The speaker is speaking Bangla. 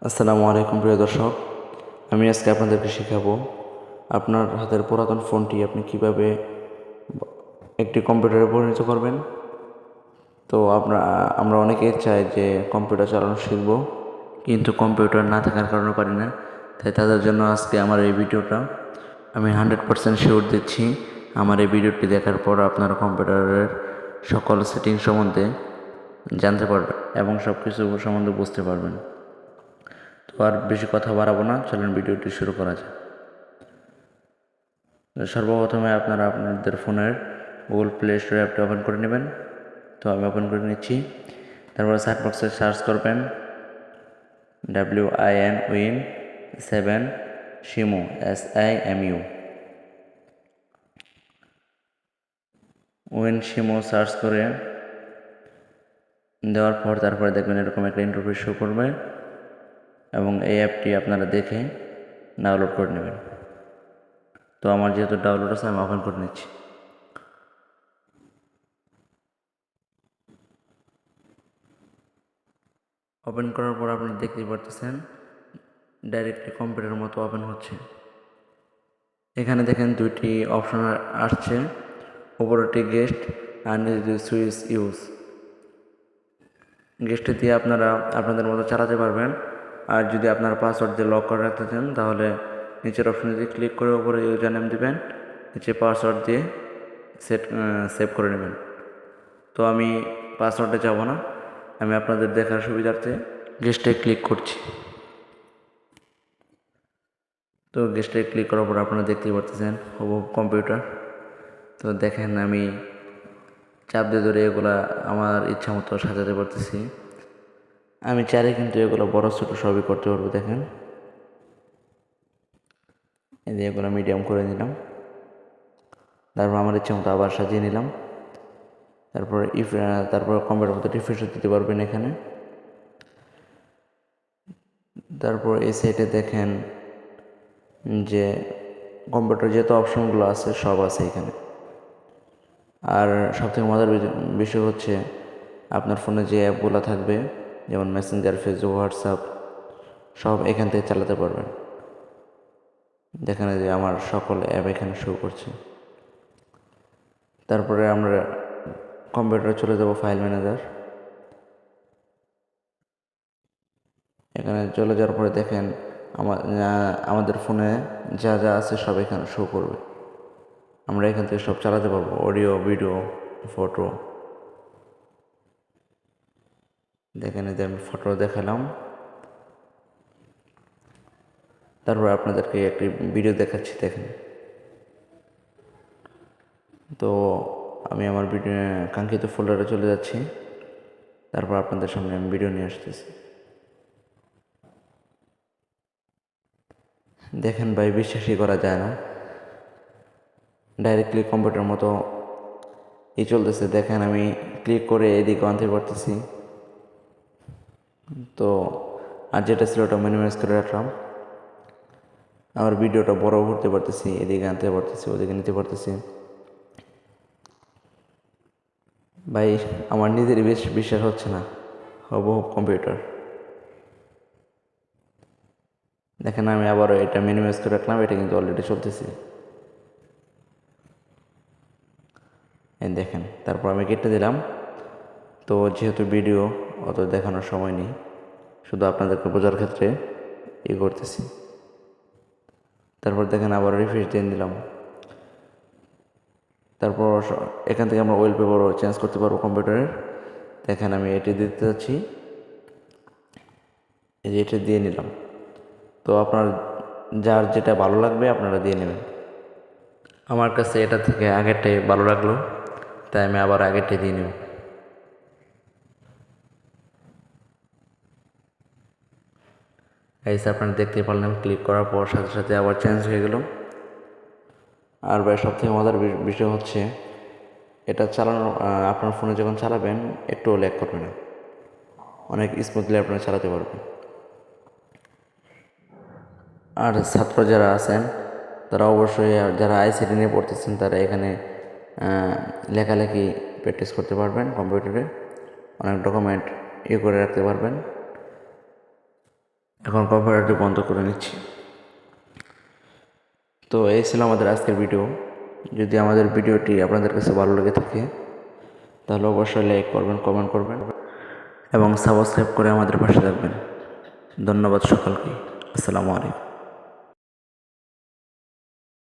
আসসালামু আলাইকুম প্রিয় দর্শক। আমি আজকে আপনাদেরকে শেখাবো আপনার হাতের পুরাতন ফোনটি আপনি কিভাবে একটি কম্পিউটারে পরিণত করবেন। তো আমরা অনেকেই চাই যে কম্পিউটার চালানো শিখব, কিন্তু কম্পিউটার না থাকার কারণে পারি না। তাই তাদের জন্য আজকে আমার এই ভিডিওটা। আমি 100% শিওর দিচ্ছি, আমার এই ভিডিওটি দেখার পর আপনারা কম্পিউটারের সকল সেটিং সম্বন্ধে জানতে পারবেন এবং সব কিছু সম্বন্ধে বুঝতে পারবেন। তো আর বেশি কথা বাড়াবো না, চলুন ভিডিওটি শুরু করা যায়। সর্বপ্রথমে আপনারা আপনাদের ফোনের গুগল প্লে স্টোর অ্যাপটি ওপেন করে নেবেন। তো আমি ওপেন করে নিচ্ছি। তারপরে সার্চ বক্সে সার্চ করবেন WIN 7 SIMU SIMU SIMU search করে দেওয়ার পর তারপরে দেখবেন এরকম একটা ইন্টারফেস শো করবে এবং এই অ্যাপটি আপনারা দেখে ডাউনলোড করে নেবেন। তো আমার যেহেতু ডাউনলোড আছে আমি ওপেন করে নিচ্ছি। ওপেন করার পর আপনি দেখতেই পারতেছেন ডাইরেক্টলি কম্পিউটারের মতো ওপেন হচ্ছে। এখানে দেখেন দুইটি অপশন আসছে, উপরেরটি গেস্ট আর নিচে সুইচ ইউজ। গেস্টে দিয়ে আপনারা আপনাদের মতো চালাতে পারবেন, আর যদি আপনারা পাসওয়ার্ড দিয়ে লক করে রাখতে চান তাহলে নিচের অপশনে দিয়ে ক্লিক করে উপরে ইউজার নেম দিবেন, নিচে পাসওয়ার্ড দিয়ে সেভ করে নেবেন। তো আমি পাসওয়ার্ডে যাব না, আমি আপনাদের দেখার সুবিধার্থে গেস্টে ক্লিক করছি। তো গেস্টে ক্লিক করার পর আপনারা দেখতেই পারতেছেন কম্পিউটার। তো দেখেন আমি চাপ দিয়ে ধরে এগুলা আমার ইচ্ছা মতো সাজাতে পারতেছি। আমি চাইলে কিন্তু এগুলো বড় ছোটো সবই করতে পারবো। দেখেন এই যে এগুলো মিডিয়াম করে নিলাম, তারপর আমার ইচ্ছা মতো আবার সাজিয়ে নিলাম। তারপর কম্পিউটার মতো রিফ্রেশও দিতে পারবেন এখানে। তারপর এই সাইডে দেখেন যে কম্পিউটার যত অপশনগুলো আছে সব আছে এখানে। আর সবথেকে মজার বিষয় হচ্ছে আপনার ফোনে যে অ্যাপগুলো থাকবে, যেমন মেসেঞ্জার, ফেসবুক, হোয়াটসঅ্যাপ, সব এখান থেকে চালাতে পারবেন। দেখেন যে আমার সকল অ্যাপ এখানে শো করছে। তারপরে আমরা কম্পিউটারে চলে যাব ফাইল ম্যানেজার। এখানে চলে যাওয়ার পরে দেখেন আমাদের ফোনে যা যা আছে সব এখানে শো করবে। আমরা এখান থেকে সব চালাতে পারবো, অডিও, ভিডিও, ফটো। দেখেন এই যে আমি ফটো দেখালাম, তারপর আপনাদেরকে একটি ভিডিও দেখাচ্ছি। দেখেন তো আমি আমার ভিডিও কাঙ্ক্ষিত ফোল্ডারে চলে যাচ্ছি, তারপর আপনাদের সামনে আমি ভিডিও নিয়ে আসতেছি। দেখেন ভাই, বিশ্বাসই করা যায় না, ডাইরেক্টলি কম্পিউটার মতো চলতেছে। দেখেন আমি ক্লিক করে এদিকে আনতে পারতেছি। তো আর যেটা ছিল ওটা মিনিমাইজ করে রাখলাম। আমার ভিডিওটা বড় করতে পারতেছি, এদিকে আনতে পারতেছি, ওদিকে নিতে পারতেছি। ভাই আমার নিজেরই বেশ বিশ্বাস হচ্ছে না, হুবহু কম্পিউটার। দেখেন আমি আবারও এটা মিনিমাইজ করে রাখলাম, এটা কিন্তু অলরেডি চলতেছে। এই দেখেন, তারপর আমি কেটে দিলাম। তো যেহেতু ভিডিও অত দেখানোর সময় নেই, শুধু আপনাদেরকে বোঝার ক্ষেত্রে করতেছি। তারপর দেখেন আবার রিফ্রেশ দিয়ে দিলাম। তারপর এখান থেকে আমরা ওয়ালপেপারও চেঞ্জ করতে পারবো কম্পিউটারের। দেখেন আমি এটি দিতে যাচ্ছি, এই যে এটা দিয়ে নিলাম। তো আপনার যার যেটা ভালো লাগবে আপনারা দিয়ে নেবেন। আমার কাছে এটা থেকে আগেরটাই ভালো লাগলো, তাই আমি আবার আগেরটাই দিয়ে নেব। এই আপনারা দেখতে পারলেন, ক্লিক করার পর সাথে সাথে আবার চেঞ্জ হয়ে গেল। আর ভাই সবথেকে মজার বিষয় হচ্ছে এটা চালানো, আপনার ফোনে যখন চালাবেন একটুও ল্যাগ করবে না, অনেক স্মুথলি আপনারা চালাতে পারবেন। আর ছাত্র যারা আছেন তারা অবশ্যই, যারা আইসিটি নিয়ে পড়তেছেন তারা এখানে লেখালেখি প্র্যাকটিস করতে পারবেন। কম্পিউটারে অনেক ডকুমেন্ট করে রাখতে পারবেন এখন কম্পিউটারটি বন্ধ করে নিচ্ছি। তো এই ছিল আমাদের আজকের ভিডিও। যদি আমাদের ভিডিওটি আপনাদের কাছে ভালো লেগে থাকে তাহলে অবশ্যই লাইক করবেন, কমেন্ট করবেন এবং সাবস্ক্রাইব করে আমাদের পাশে থাকবেন। ধন্যবাদ সকলকে। আসসালামু আলাইকুম।